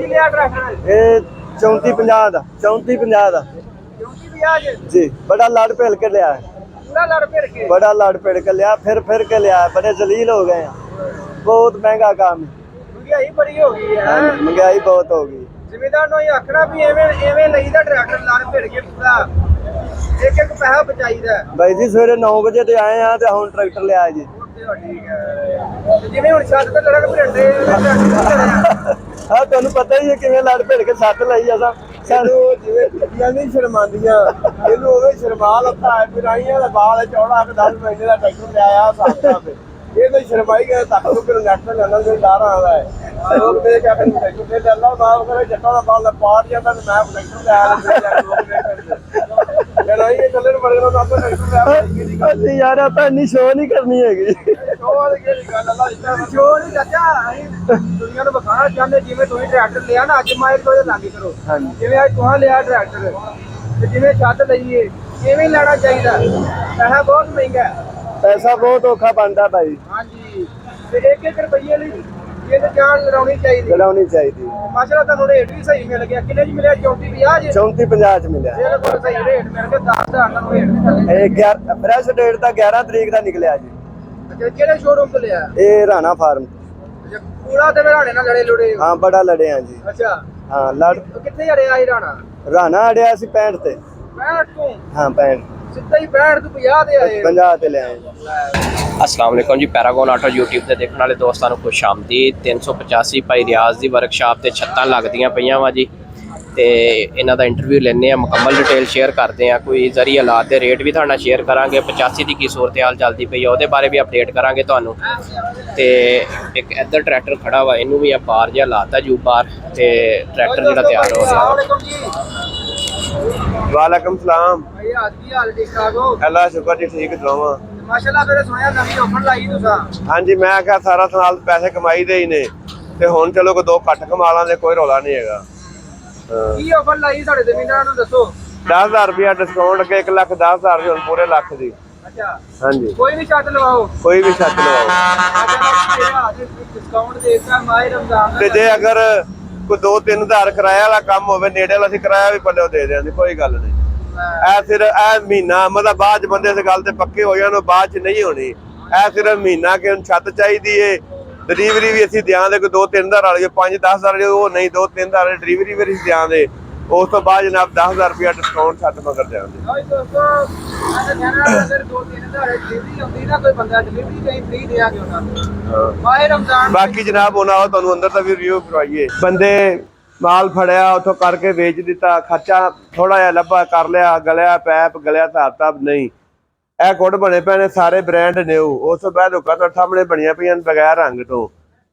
लिया ट्रैक्टर? ये 3450 दा 3450 दा 3450 जी। बड़ा लड़ पेल के लिया है, पूरा लड़ फिर के? बड़ा लड़ पेल के लिया, फिर के लिया है। बड़े जलील हो गए हैं, बहुत महंगा काम है। महंगाई बड़ी हो गई है। महंगाई बहुत हो गई। जिम्मेदार नो ये आखना भी एवें लईदा ट्रैक्टर लड़ फिर के पूरा एक एक पैसा बचाईदा भाई जी। सवेरे 9 बजे ते आए हैं ते हुण ट्रैक्टर ले आए जी। ठीक है जिवें हुण छत ते लड़क भरंडे हाँ तुहानू पता ही है किवें लड़ भिड़ के सੱਟ ਲਈ असां ਸਾਨੂੰ ਜਿਵੇਂ ਕੁੜੀਆਂ ਨਹੀਂ ਸ਼ਰਮਾਉਂਦੀਆਂ ਇਹਨੂੰ ਉਵੇਂ ਸ਼ਰਮਾ ਲੱਤਾ ਹੈ ਫਿਰਾਈਆਂ ਦਾ ਬਾਲ ਚੌੜਾ ਕਿ 10 ਮਹੀਨੇ ਦਾ ਟਰੈਕਟਰ ਲਿਆਇਆ ਸਾਥਾਂ ਤੇ ਇਹ ਤਾਂ ਸ਼ਰਮਾਈ ਗਿਆ ਤੱਕ ਨੂੰ ਫਿਰ ਨੈਟ ਲੈਣਾ ਕੋਈ ਡਰ ਆਦਾ ਹੈ ਲੋਕ ਮੇਰੇ ਕਿਹਾ ਕਿ ਟਰੈਕਟਰ ਤੇ ਚੱਲਦਾ ਬਾਲ ਕਰੇ ਜੱਟਾਂ ਦਾ ਬਾਲ ਪਾੜ ਜਾਂਦਾ ਤੇ ਮੈਂ ਟਰੈਕਟਰ ਲਿਆ ਲੜਾਈ ਇਹ ਚੱਲਣ ਬੜੇ ਨੂੰ ਆਪਾਂ ਟਰੈਕਟਰ ਲਿਆ ਅਸੀਂ ਯਾਰ ਆਪਾਂ ਇੰਨੀ ਸ਼ੋਅ ਨਹੀਂ ਕਰਨੀ ਹੈਗੀ। ਸ਼ੋਅ ਨਹੀਂ ਚਾਚਾ ਅਸੀਂ ਦੁਨੀਆ ਨੂੰ ਵਿਖਾਉਣਾ ਚਾਹੁੰਦੇ ਜਿਵੇਂ ਤੁਸੀਂ ਟਰੈਕਟਰ ਲਿਆ ਨਾ ਅੱਜ ਮਾਇਰ ਕੋਈ ਲਾਗੀ ਕਰੋ ਜਿਵੇਂ ਅੱਜ ਤੁਸੀਂ ਲਿਆ ਟਰੈਕਟਰ ਤੇ ਜਿਵੇਂ ਛੱਤ ਲਈਏ ਕਿਵੇਂ ਲੈਣਾ ਚਾਹੀਦਾ ਪੈਸਾ ਬਹੁਤ ਮਹਿੰਗਾ ਹੈ ਪੈਸਾ ਬਹੁਤ ਔਖਾ ਬਣਦਾ ਭਾਈ। ਹਾਂਜੀ ਤੇ 1 ਰੁਪਈਏ ਲਈ ਇਹ ਤਾਂ ਜਾਨ ਲੜਾਉਣੀ ਚਾਹੀਦੀ ਮਾਸ਼ਾਅੱਲਾ ਤੁਹਾਨੂੰ ਰੇਟ ਵੀ ਸਹੀ ਮਿਲ ਗਿਆ ਕਿੰਨੇ ਚ ਮਿਲਿਆ 3450 ਜੀ 3450 ਚ ਮਿਲਿਆ ਬਿਲਕੁਲ ਸਹੀ ਰੇਟ ਮਿਲ ਗਿਆ 10000 ਤੁਹਾਨੂੰ ਰੇਟ ਵੀ ਥੱਲੇ ਇਹ ਫਰੈਸ਼ ਡੇਟ ਦਾ 11 ਤਰੀਕ ਦਾ ਨਿਕਲਿਆ ਜੀ। ਅੱਛਾ ਕਿਹੜੇ ਸ਼ੋਰੂਮ ਤੋਂ ਲਿਆ ਇਹ ਰਾਣਾ ਫਾਰਮ ਪੂਰਾ ਤੇ ਰਾਣੇ ਨਾਲ ਲੜੇ ਲੁੜੇ ਹਾਂ ਬੜਾ ਲੜੇ ਆ ਜੀ। ਅੱਛਾ ਹਾਂ ਲੜ ਕਿੱਥੇ ਅੜਿਆ ਸੀ ਰਾਣਾ ਅੜਿਆ ਸੀ 65 ਤੇ 65 ਤੋਂ ਹਾਂ 65 ਸਿੱਧਾ ਹੀ 65 ਤੋਂ 50 ਤੇ ਆਏ 50 ਤੇ ਲੈ ਆਏ। अस्सलाम वालेकुम जी। पैरागॉन आटो यूट्यूब ਤੇ ਦੇਖਣ ਵਾਲੇ ਦੋਸਤਾਂ ਨੂੰ ਖੁਸ਼ ਆਮਦੀਦ। 385 ਭਾਈ ਰਿਆਜ਼ ਦੀ ਵਰਕਸ਼ਾਪ ਤੇ ਛੱਤਾਂ ਲੱਗਦੀਆਂ ਪਈਆਂ ਵਾ ਜੀ ਤੇ ਇਹਨਾਂ ਦਾ ਇੰਟਰਵਿਊ ਲੈਣੇ ਆ, ਮੁਕੰਮਲ ਡਿਟੇਲ ਸ਼ੇਅਰ ਕਰਦੇ ਆ, ਕੋਈ ਜ਼ਰੀ ਹਾਲਾਤ ਦੇ ਰੇਟ ਵੀ ਤੁਹਾਡੇ ਨਾਲ ਸ਼ੇਅਰ ਕਰਾਂਗੇ। 85 ਦੀ ਕੀ ਸੂਰਤ ਹਾਲ ਚੱਲਦੀ ਪਈ ਆ ਉਹਦੇ ਬਾਰੇ ਵੀ ਅਪਡੇਟ ਕਰਾਂਗੇ ਤੁਹਾਨੂੰ। ਤੇ ਇੱਕ ਇੱਧਰ ਟਰੈਕਟਰ ਖੜਾ ਵਾ, ਇਹਨੂੰ ਵੀ ਆ ਬਾਹਰ ਜਿਹਾ ਲਾਤਾ ਜੂ ਬਾਹਰ ਤੇ ਟਰੈਕਟਰ ਜਿਹੜਾ ਤਿਆਰ ਹੋ ਰਿਹਾ। वालेकुम सलाम। ਭਾਈ ਅੱਜ ਕੀ ਹਾਲ ਠੀਕ ਠਾਕ ਹੋ? अल्लाह शुक्र जी ठीक दोवां। ਮਾਸ਼ਾਅੱਲਾ ਮੇਰੇ ਸੁਣਿਆ ਨਵੀਂ ਆਫਰ ਲਾਈ ਤੁਸੀਂ। हाँ जी मैं क्या सारा साल पैसे कमाई दे ही ने ते हुण चलो को 2 घट कमा लांदे कोई रौला नहीं हैगा। ਕੀ ਆਫਰ ਲਾਈ ਸਾਡੇ ਜ਼ਮੀਨਾਂ ਨੂੰ ਦੱਸੋ। 10,000 रुपया डिस्काउंट के 1,10,000 ਦੀ ਹੁਣ ਪੂਰੇ ਲੱਖ ਦੀ। ਅੱਛਾ हाँ जी ਕੋਈ ਵੀ ਛੱਤ ਲਵਾਓ कोई भी छत लवाओ ਡਿਸਕਾਊਂਟ ਦੇਤਾ ਮਾਹ ਰਮਜ਼ਾਨ ਤੇ ਜੇ ਅਗਰ ਕੋਈ 2-3 ਹਜ਼ਾਰ ਕਿਰਾਇਆ ਵਾਲਾ ਕੰਮ ਹੋਵੇ ਨੇੜੇ ਵਾਲਾ ਅਸੀਂ ਕਿਰਾਇਆ ਵੀ ਪੱਲੇ ਦੇ ਦਿਆਂਗੇ ਕੋਈ ਗੱਲ ਨਹੀਂ। ਇਹ ਫਿਰ ਇਹ ਮਹੀਨਾ ਮਤਲਬ ਬਾਅਦ ਚ ਬੰਦੇ ਇਸ ਗੱਲ ਤੇ ਪੱਕੇ ਹੋ ਜਾਣ ਬਾਅਦ ਚ ਨਹੀਂ ਹੋਣੀ। ਇਹ ਸਿਰਫ ਮਹੀਨਾ ਕਿ ਛੱਤ ਚਾਹੀਦੀ ਏ ਡਿਲੀਵਰੀ ਵੀ ਅਸੀਂ ਦਿਆਂਗੇ ਕੋਈ 2-3 ਹਜ਼ਾਰ ਵਾਲੀ 5-10 ਹਜ਼ਾਰ ਵਾਲੀ ਉਹ ਨਹੀਂ 2-3 ਹਜ਼ਾਰ ਵਾਲੀ ਡਿਲੀਵਰੀ ਵੀ ਅਸੀਂ ਦਿਆਂਗੇ। ਉਸ ਤੋਂ ਬਾਅਦ ਜਨਾਬ 10,000 ਰੁਪਇਆ ਡਿਸਕਾਊਂਟ ਛੱਤ ਮਗਰ ਦਿਆਂਗੇ। ਦੋਸਤੋ ਅਗਰ 2-3 ਹਜ਼ਾਰ ਡਿਲੀਵਰੀ ਹੁੰਦੀ ਨਾ ਕੋਈ ਬੰਦਾ ਡਿਲੀਵਰੀ ਨਹੀਂ ਫ੍ਰੀ ਦਿਆਂਗੇ ਉਹਨਾਂ ਨੂੰ ਮਾਹ ਰਮਜ਼ਾਨ। ਬਾਕੀ ਜਨਾਬ ਉਹਨਾਂ ਤੁਹਾਨੂੰ ਅੰਦਰ ਦਾ ਵੀ ਰਿਵਿਊ ਕਰਵਾਈਏ। ਬੰਦੇ ਮਾਲ ਫੜਿਆ ਉੱਥੋਂ ਕਰਕੇ ਵੇਚ ਦਿੱਤਾ, ਖਰਚਾ ਥੋੜਾ ਜਿਹਾ ਲੱਭਾ ਕਰ ਲਿਆ, ਗਲਿਆ ਪੈਪ ਗਲਿਆ ਹਿਸਾਬ ਨਹੀਂ। ਇਹ ਗੁੱਡ ਬਣੇ ਪਏ ਨੇ ਸਾਰੇ ਬ੍ਰਾਂਡ ਨਿਊ। ਉਸ ਤੋਂ ਬਾਅਦ ਹੁੱਕਾਂ ਤੁਹਾਡੇ ਸਾਹਮਣੇ ਬਣੀਆਂ ਪਈਆਂ ਬਗੈਰ ਰੰਗ ਤੋਂ।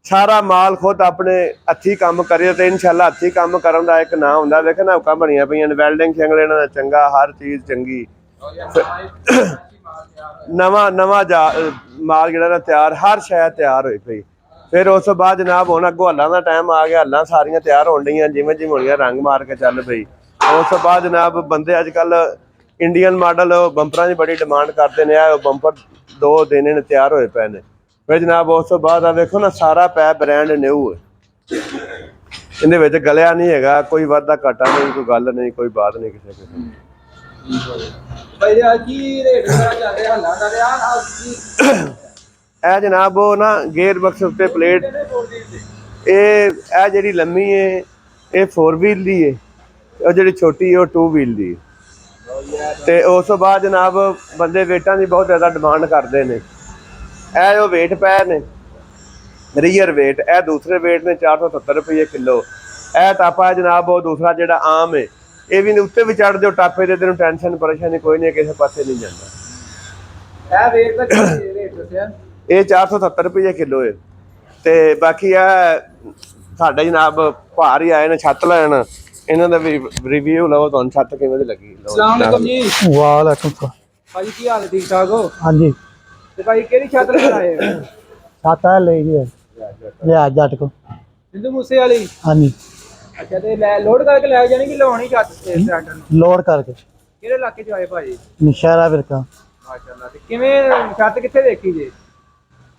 ਸਾਰਾ ਮਾਲ ਖੁਦ ਆਪਣੇ ਹੱਥੀਂ ਕੰਮ ਕਰੀਏ ਤੇ ਇਨਸ਼ਾਅੱਲਾ ਹੱਥੀਂ ਕੰਮ ਕਰਨ ਦਾ ਇੱਕ ਨਾਂ ਹੁੰਦਾ। ਵੇਖ ਨਾ ਹੁੱਕਾਂ ਬਣੀਆਂ ਪਈਆਂ ਨੇ, ਵੈਲਡਿੰਗ ਸ਼ਿੰਗਲ ਇਹਨਾਂ ਦਾ ਚੰਗਾ, ਹਰ ਚੀਜ਼ ਚੰਗੀ। ਨਵਾਂ ਮਾਲ ਜਿਹੜਾ ਨਾ ਤਿਆਰ, ਹਰ ਸ਼ੈ ਤਿਆਰ ਹੋਈ ਪਈ। ਫਿਰ ਉਸ ਤੋਂ ਬਾਅਦ ਜਨਾਬ ਹੁਣ ਅੱਗੋਂ ਹੱਲਾਂ ਦਾ ਟਾਈਮ ਆ ਗਿਆ। ਹੱਲਾਂ ਸਾਰੀਆਂ ਤਿਆਰ ਹੋਣ ਡਈਆਂ ਜਿਵੇਂ ਹੋਣੀਆਂ, ਰੰਗ ਮਾਰ ਕੇ ਚੱਲ ਪਈ। ਉਸ ਤੋਂ ਬਾਅਦ ਜਨਾਬ ਬੰਦੇ ਅੱਜ ਕੱਲ ਇੰਡੀਅਨ ਮਾਡਲ ਬੰਪਰਾਂ ਦੀ ਬੜੀ ਡਿਮਾਂਡ ਕਰਦੇ ਨੇ। ਆ ਬੰਪਰ 2 ਦਿਨ ਨੇ ਤਿਆਰ ਹੋਏ ਪਏ ਨੇ। ਫਿਰ ਜਨਾਬ ਉਸ ਤੋਂ ਬਾਅਦ ਆ ਵੇਖੋ ਨਾ ਸਾਰਾ ਪੈਪ ਬ੍ਰਾਂਡ ਨਿਊ ਹੈ। ਇਹਦੇ ਵਿੱਚ ਗਲਿਆ ਨਹੀਂ ਹੈਗਾ, ਕੋਈ ਵਾਧਾ ਘਾਟਾ ਨਹੀਂ, ਕੋਈ ਗੱਲ ਨਹੀਂ, ਕੋਈ ਬਾਤ ਨਹੀਂ ਕਿਸੇ ਕਿਸਮ ਦੀ। ਭਾਈ ਅੱਜ ਕੀ ਰੇਟ ਚੱਲ ਰਿਹਾ ਹੱਲਾਂ ਦਾ ਇਹ ਜਨਾਬ ਉਹ ਨਾ ਗੇਅਰ ਬਕਸ ਉੱਤੇ ਪਲੇਟ ਇਹ ਜਿਹੜੀ ਲੰਮੀ ਹੈ ਇਹ 4 ਵੀਲ ਦੀ ਹੈ, ਉਹ ਜਿਹੜੀ ਛੋਟੀ ਹੈ ਉਹ 2 ਵੀਲ ਦੀ ਹੈ। ਤੇ ਉਸ ਤੋਂ ਬਾਅਦ ਜਨਾਬ ਬੰਦੇ ਵੇਟਾਂ ਦੀ ਬਹੁਤ ਜ਼ਿਆਦਾ ਡਿਮਾਂਡ ਕਰਦੇ ਨੇ। ਇਹ ਜੋ ਵੇਟ ਪਏ ਨੇ ਰੀਅਰ ਵੇਟ, ਇਹ ਦੂਸਰੇ ਵੇਟ ਨੇ 470 ਰੁਪਏ ਕਿਲੋ। ਇਹ ਟਾਪਾ ਜਨਾਬ ਉਹ ਦੂਸਰਾ ਜਿਹੜਾ ਆਮ ਹੈ, ਇਹ ਵੀ ਉੱਤੇ ਵੀ ਚੜ੍ਹ ਦਿਓ ਟਾਪੇ ਦੇ, ਤੈਨੂੰ ਟੈਨਸ਼ਨ ਪਰੇਸ਼ਾਨੀ ਕੋਈ ਨਹੀਂ, ਕਿਸੇ ਪਾਸੇ ਨਹੀਂ ਜਾਂਦਾ। ਇਹ ਵੇਟ ਦਾ ਕੀ ਰੇਟ ਦੱਸਿਆ? ਇਹ 470 ਰੁਪਏ ਕਿਲੋ ਹੈ। ਤੇ ਬਾਕੀ ਆ ਸਾਡੇ ਜਨਾਬ ਭਾਰ ਹੀ ਆਏ ਨੇ ਛੱਤ ਲੈਣ, ਇਹਨਾਂ ਦਾ ਵੀ ਰਿਵਿਊ ਲਓ, ਤੁਹਾਨੂੰ ਛੱਤ ਕਿਵੇਂ ਦੀ ਲੱਗੀ। अस्सलाम वालेकुम जी। वालेकुम सलाम। भाई की हाल ठीक ठाक हो? हाँ जी ते भाई केड़ी छत लेकर आए हो? छाता ले गए ले आ जट को। सिंधु मूसे वाली? हाँ जी अच्छा ते लोड करके ले जानी कि लानी छत से सिलेंडर नु? लोड करके केड़े इलाके च आए भाई? नशहरा बिरका। माशाल्लाह ते किवें छत कित्थे देखी जे?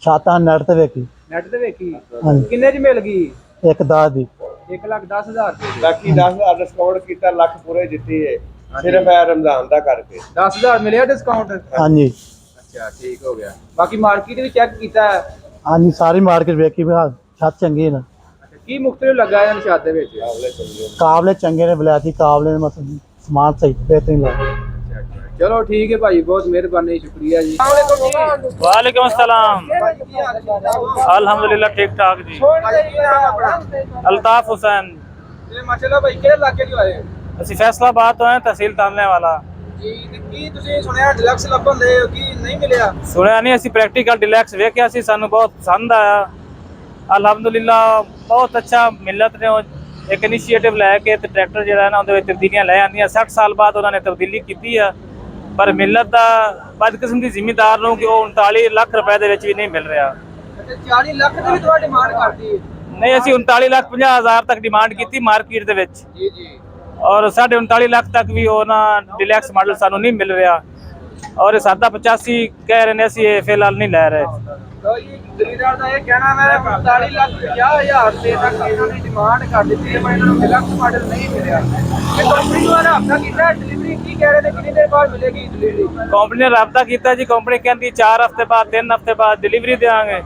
छाता नेट ते वेखी। नेट ते देखी? हाँ जी किन्ने च मिल गई? एक 10 दी 1,10,000 ਰੁਪਏ ਬਾਕੀ 10,000 ਡਿਸਕਾਊਂਟ ਕੀਤਾ, ਲੱਖ ਪੂਰੇ ਦਿੱਤੀ ਹੈ ਸਿਰਫ ਇਹ ਰਮਜ਼ਾਨ ਦਾ ਕਰਕੇ। 10,000 ਮਿਲਿਆ ਡਿਸਕਾਊਂਟ? ਹਾਂਜੀ ਅੱਛਾ ਠੀਕ ਹੋ ਗਿਆ। ਬਾਕੀ ਮਾਰਕੀਟ ਵੀ ਚੈੱਕ ਕੀਤਾ ਹੈ? ਹਾਂਜੀ ਸਾਰੀ ਮਾਰਕੀਟ ਵੇਖੀ ਵੀ ਹਾਂ ਛੱਤ ਚੰਗੀ ਨਾ। ਅੱਛਾ ਕੀ ਮੁਖਤਲਿਫ ਲੱਗਾ ਇਹਨਾਂ ਛੱਤ ਦੇ ਵਿੱਚ? ਕਾਬਲੇ ਚੰਗੇ ਨੇ, ਬਲੈਤੀ ਕਾਬਲੇ ਨੇ, ਮਤਲਬ ਸਮਾਨ ਸਹੀ बेहतरीन लगा। चलो ठीक है भाई, बहुत मेहरबानी, शुक्रिया जी। वालेकुम अस्सलाम। अल्हम्दुलिल्लाह ठीक ठाक जी। अल्ताफ हुसैन। माशाल्लाह भाई किहड़े इलाके चों आए? ਅਸੀਂ ਫੈਸਲਾਬਾਦ ਤੋਂ ਆਏ, ਤਹਿਸੀਲ ਤਾਲਨੇ ਵਾਲਾ। ਜੀ ਤੇ ਕੀ ਤੁਸੀਂ ਸੁਣਿਆ ਡਿਲਕਸ ਲੱਭਣ ਦੇ ਕੀ ਨਹੀਂ ਮਿਲਿਆ? ਸੁਣਿਆ ਨਹੀਂ, ਅਸੀਂ ਪ੍ਰੈਕਟੀਕਲ ਡਿਲੈਕਸ ਵੇਖਿਆ ਸੀ, ਸਾਨੂੰ ਬਹੁਤ ਪਸੰਦ ਆਇਆ। ਅਲਹਮਦੁਲਿल्लाह ਬਹੁਤ ਅੱਛਾ ਮਿਲਤ ਨੇ ਉਹ ਇੱਕ ਇਨੀਸ਼ੀਏਟਿਵ ਲੈ ਕੇ ਤੇ ਟਰੈਕਟਰ ਜਿਹੜਾ ਨਾ ਉਹਦੇ ਵਿੱਚ ਤਬਦੀਲੀਆਂ ਲੈ ਆਂਦੀਆਂ। 60 ਸਾਲ ਬਾਅਦ ਉਹਨਾਂ ਨੇ ਤਬਦੀਲੀ ਕੀਤੀ ਆ, ਪਰ ਮਿਲਤ ਦਾ ਬਦਕਿਸਮ ਦੀ ਜ਼ਿਮੀਦਾਰ ਨੂੰ ਕਿ ਉਹ 39 ਲੱਖ ਰੁਪਏ ਦੇ ਵਿੱਚ ਵੀ ਨਹੀਂ ਮਿਲ ਰਿਹਾ। ਅੱਛਾ 40 ਲੱਖ ਦੀ ਵੀ ਤੁਹਾਡੀ ਡਿਮਾਂਡ ਕਰਦੀ ਹੈ? ਨਹੀਂ, ਅਸੀਂ 39,50,000 ਤੱਕ ਡਿਮਾਂਡ ਕੀਤੀ ਮਾਰਕੀਟ ਦੇ ਵਿੱਚ, ਜੀ ਜੀ, ਔਰ 39.5 ਲੱਖ ਤੱਕ ਵੀ ਉਹ ਨਾ ਡਿਲੈਕਸ ਮਾਡਲ ਸਾਨੂੰ ਨਹੀਂ ਮਿਲ ਰਿਹਾ, ਔਰ 785 ਕਹਿ ਰਹੇ ਨੇ, ਅਸੀਂ ਇਹ ਫਿਲਹਾਲ ਨਹੀਂ ਲੈ ਰਹੇ। ਲੋ ਜੀ ਜ਼ਿਮੀਦਾਰ ਦਾ ਇਹ ਕਹਿਣਾ ਹੈ 45,50,000 ਰੁਪਏ ਤੱਕ ਇਹਨਾਂ ਦੀ ਡਿਮਾਂਡ ਕਰ ਦਿੱਤੀ ਹੈ, ਪਰ ਇਹਨਾਂ ਨੂੰ ਡਿਲਕਸ ਮਾਡਲ ਨਹੀਂ ਮਿਲਿਆ। ਇਹ ਕੰਪਨੀ ਨੂੰ ਰਾਬਤਾ ਕੀਤਾ, ਡਿਲੀਵਰੀ ਕੀ ਕਹਿ ਰਹੇ ਨੇ, ਕਿੰਨੀ ਦੇਰ ਬਾਅਦ ਮਿਲੇਗੀ ਡਿਲੀਵਰੀ? ਕੰਪਨੀ ਨੇ ਰਾਬਤਾ ਕੀਤਾ ਜੀ, ਕੰਪਨੀ ਕਹਿੰਦੀ 4 ਹਫ਼ਤੇ ਬਾਅਦ 3 ਹਫ਼ਤੇ ਬਾਅਦ ਡਿਲੀਵਰੀ ਦੇਵਾਂਗੇ,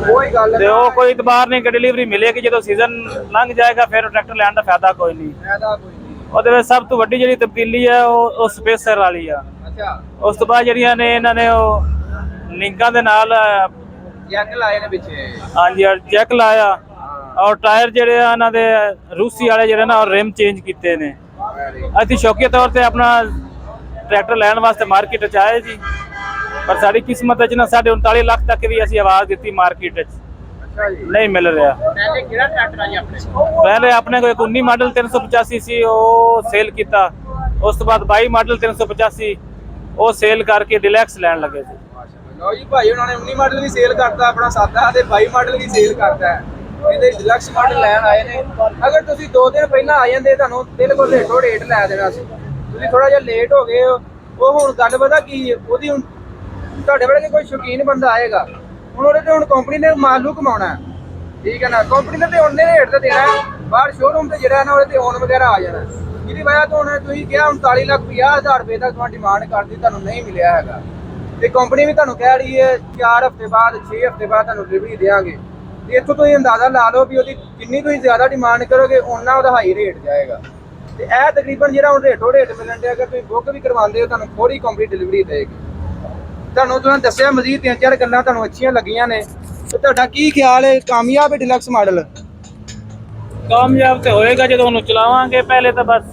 ਕੋਈ ਗੱਲ ਤੇ ਉਹ ਕੋਈ ਇਤਬਾਰ ਨਹੀਂ ਕਿ ਡਿਲੀਵਰੀ ਮਿਲੇਗੀ। ਜਦੋਂ ਸੀਜ਼ਨ ਲੰਘ ਜਾਏਗਾ ਫਿਰ ਟਰੈਕਟਰ ਲੈਣ ਦਾ ਫਾਇਦਾ ਕੋਈ ਨਹੀਂ। ਫਾਇਦਾ ਕੋਈ ਨਹੀਂ। ਉਹਦੇ ਵਿੱਚ ਸਭ ਤੋਂ ਵੱਡੀ ਜਿਹੜੀ ਤਬਦੀਲੀ ਹੈ ਉਹ ਸਪੇਸਰ ਵਾਲੀ ਆ। ਅੱਛਾ ਉਸ ਤੋਂ ਬਾਅਦ ਜਿਹੜੀਆਂ ਨੇ ਇਹਨਾਂ ਨੇ ਉਹ ਲਿੰਕਾਂ ਦੇ ਨਾਲ ਜੈਕ ਲਾਏ ਨੇ ਪਿੱਛੇ? ਹਾਂਜੀ ਚੈੱਕ ਲਾਇਆ, ਔਰ ਟਾਇਰ ਜਿਹੜੇ ਆ ਇਹਨਾਂ ਦੇ ਰੂਸੀ ਵਾਲੇ ਜਿਹੜੇ ਨਾ ਰਿਮ ਚੇਂਜ ਕੀਤੇ ਨੇ। ਅਸੀਂ ਸ਼ੌਕੀਆ ਤੌਰ ਤੇ ਆਪਣਾ ਟਰੈਕਟਰ ਲੈਣ ਵਾਸਤੇ ਮਾਰਕੀਟ 'ਚ ਆਏ ਜੀ, ਪਰ ਸਾਡੀ ਕਿਸਮਤ ਵਿੱਚ ਨਾ 39.5 ਲੱਖ ਤੱਕ ਵੀ ਅਸੀਂ ਆਵਾਜ਼ ਦਿੱਤੀ ਮਾਰਕੀਟ 'ਚ, ਅੱਛਾ ਜੀ। ਨਹੀਂ ਮਿਲ ਰਿਹਾ। ਪਹਿਲੇ ਕਿਹੜਾ ਟਰੈਕਟਰ ਆ ਜੀ ਆਪਣੇ? ਪਹਿਲੇ ਆਪਣੇ ਕੋਲ 19 ਮਾਡਲ 385 ਸੀ, ਉਹ ਸੇਲ ਕੀਤਾ। ਉਸ ਤੋਂ ਬਾਅਦ 22 ਮਾਡਲ 385 ਉਹ ਸੇਲ ਕਰਕੇ ਡਿਲੈਕਸ ਲੈਣ ਲੱਗੇ ਸੀ। ਲਓ ਜੀ ਭਾਈ ਉਹਨਾਂ ਨੇ 19 ਮਾਡਲ ਵੀ ਸੇਲ ਕਰਤਾ ਆਪਣਾ ਸਾਦਾ, ਤੇ 22 ਮਾਡਲ ਵੀ ਸੇਲ ਕਰਤਾ ਹੈ। ਇਹਦੇ ਡਿਲਕਸ ਮਾਡਲ ਲੈਣ ਆਏ ਨੇ। ਅਗਰ ਤੁਸੀਂ 2 ਦਿਨ ਪਹਿਲਾਂ ਆ ਜਾਂਦੇ ਤੁਹਾਨੂੰ ਬਿਲਕੁਲ ਰੇਟੋ ਰੇਟ ਲੈ ਦੇਣਾ ਸੀ। ਤੁਸੀਂ ਥੋੜਾ ਜਿਹਾ ਲੇਟ ਹੋ ਗਏ ਹੋ। ਉਹ ਹੁਣ ਗੱਲ ਪਤਾ ਕੀ ਹੈ, ਉਹਦੀ ਹੁਣ ਤੁਹਾਡੇ ਵੇਲੇ ਕੋਈ ਸ਼ੌਕੀਨ ਬੰਦਾ ਆਏਗਾ, ਹੁਣ ਉਹਦੇ ਤੇ ਹੁਣ ਕੰਪਨੀ ਨੇ ਮਾਲੂ ਕਮਾਉਣਾ ਹੈ, ਠੀਕ ਹੈ ਨਾ। ਕੰਪਨੀ ਨੇ ਤੇ ਉਹਨੇ ਰੇਟ ਤੇ ਦੇਣਾ, ਬਾਹਰ ਸ਼ੋਰੂਮ ਤੇ ਜਿਹੜਾ ਨਾ ਉਹਦੇ ਤੇ ਔਨ ਵਗੈਰਾ ਆ ਜਾਣਾ, ਜਿਹਦੀ ਵਜ੍ਹਾ ਤੋਂ ਹੁਣ ਤੁਸੀਂ ਕਿਹਾ 39,50,000 ਰੁਪਏ ਤੱਕ ਤੁਹਾਡੀ ਡਿਮਾਂਡ ਕਰਦੀ, ਤੁਹਾਨੂੰ ਨਹੀਂ ਮਿਲਿਆ ਹੈਗਾ। ਤੇ ਕੰਪਨੀ ਵੀ ਤੁਹਾਨੂੰ ਕਹਿ ਰਹੀ ਹੈ 4 ਹਫ਼ਤੇ ਬਾਅਦ 6 ਹਫ਼ਤੇ ਬਾਅਦ ਤੁਹਾਨੂੰ ਡਿਲੀਵਰੀ ਦੇਵਾਂਗੇ। ਤੇ ਇੱਥੋਂ ਤੁਸੀਂ ਅੰਦਾਜ਼ਾ ਲਾ ਲਓ ਵੀ ਉਹਦੀ ਜਿੰਨੀ ਤੁਸੀਂ ਜ਼ਿਆਦਾ ਡਿਮਾਂਡ ਕਰੋਗੇ ਓਨਾ ਉਹਦਾ ਹਾਈ ਰੇਟ ਜਾਏਗਾ। ਤੇ ਇਹ ਤਕਰੀਬਨ ਜਿਹੜਾ ਹੁਣ ਰੇਟੋ ਰੇਟ ਮਿਲਣ ਡਿਆ, ਅਗਰ ਤੁਸੀਂ ਬੁੱਕ ਵੀ ਕਰਵਾਉਂਦੇ ਹੋ ਤੁਹਾਨੂੰ ਥੋੜੀ ਕੰਪਨੀ ਡਿਲੀਵਰੀ ਦੇਗੀ। ਤੁਹਾਨੂੰ ਦੱਸਿਆ ਮਜ਼ੀਦ 3-4 ਗੱਲਾਂ ਤੁਹਾਨੂੰ ਅੱਛੀਆਂ ਲੱਗੀਆਂ ਨੇ। ਤੇ ਤੁਹਾਡਾ ਕੀ ਖਿਆਲ ਹੈ, ਕਾਮਯਾਬ ਹੈ ਡਿਲਕਸ ਮਾਡਲ? ਕਾਮਯਾਬ ਤੇ ਹੋਏਗਾ ਜਦੋਂ ਉਹਨੂੰ ਚਲਾਵਾਂਗੇ, ਪਹਿਲੇ ਤਾਂ ਬਸ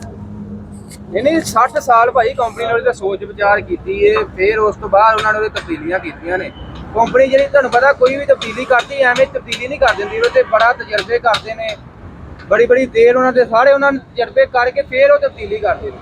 ਨਹੀਂ 60 ਸਾਲ ਭਾਈ ਕੰਪਨੀ ਨੇ ਉਹਦੀ ਸੋਚ ਵਿਚਾਰ ਕੀਤੀ ਹੈ, ਫਿਰ ਉਸ ਤੋਂ ਬਾਅਦ ਉਹਨਾਂ ਨੇ ਉਹਦੇ ਤਬਦੀਲੀਆਂ ਕੀਤੀਆਂ ਨੇ। ਕੰਪਨੀ ਜਿਹੜੀ ਤੁਹਾਨੂੰ ਪਤਾ ਕੋਈ ਵੀ ਤਬਦੀਲੀ ਕਰਦੀ ਐਵੇਂ ਤਬਦੀਲੀ ਨਹੀਂ ਕਰ ਦਿੰਦੀ, ਉਹ ਤੇ ਬੜਾ ਤਜਰਬੇ ਕਰਦੇ ਨੇ, ਬੜੀ ਦੇਰ ਉਹਨਾਂ ਦੇ ਸਾਰੇ ਉਹਨਾਂ ਨੇ ਤਜਰਬੇ ਕਰਕੇ ਫਿਰ ਉਹ ਤਬਦੀਲੀ ਕਰਦੇ ਨੇ।